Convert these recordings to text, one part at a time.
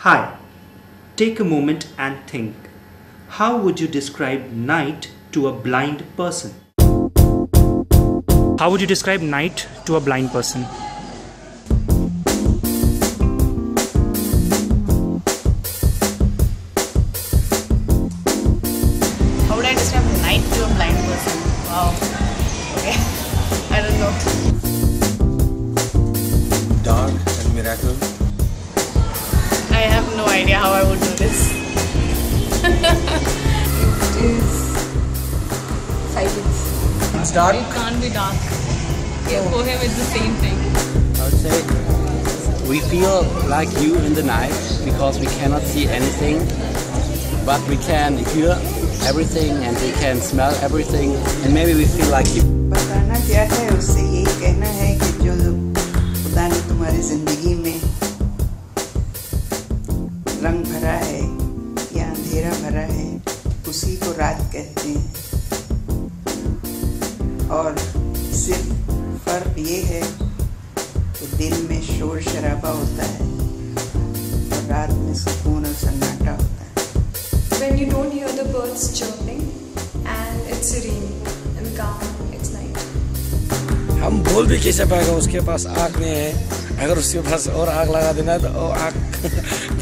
Hi, take a moment and think. How would you describe night to a blind person? How would you describe night to a blind person? How would I describe night to a blind person? Wow. Okay. I don't know. Dark and miracle. I have no idea how I would do this. It is silence. It's dark. It can't be dark. Yeah, for him it's the same thing. I would say we feel like you in the night because we cannot see anything, but we can hear everything and we can smell everything, and maybe we feel like you. बताना क्या है उससे यही कहना है कि जो खुदा ने तुम्हारी जिंदगी में रंग भरा है या अंधेरा भरा है उसी को रात कहते हैं और सिर्फ फर्क ये है कि दिन में शोर शराबा होता है और रात में सुकून और सन्नाटा होता है. When you don't hear the birds chirping and it's serene and calm, it's night. हम बोल भी कैसे पाएगा, उसके पास आग नहीं है. अगर उसके पास और आग लगा देना तो आग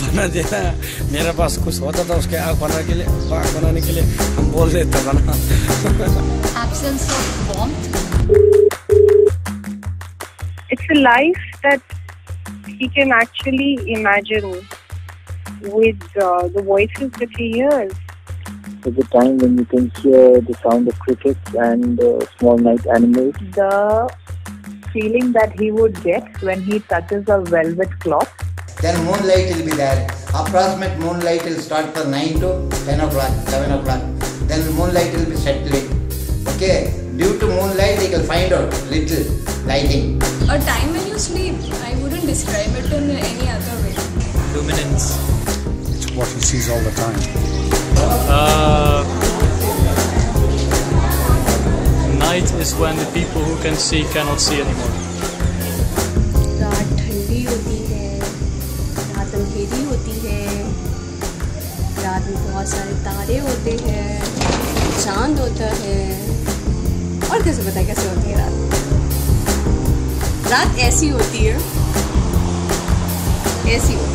बना देना. मेरे पास कुछ होता था उसके आग बनाने के लिए हम बोल देते बना. Absence of warmth. It's a life that he can actually imagine with the voices that he hears. At the time when you can hear the sound of crickets and small night animals. The feeling that he would get when he touches a velvet cloth. Then moonlight will be there. Approximate moonlight will start from 9 to 10 o'clock, 7 o'clock. Then moonlight will be settling. Okay, due to moonlight they can find out little lighting. A time when you sleep, I wouldn't describe it in any other way. Luminance. It's what he sees all the time. Night is when the people who can see cannot see anymore. रात ठंडी होती है, रात अंधेरी होती है, रात में बहुत सारे तारे होते हैं, चांद होता है. और कैसे पता है कैसे होती है रात? रात ऐसी होती है, ऐसी होती है.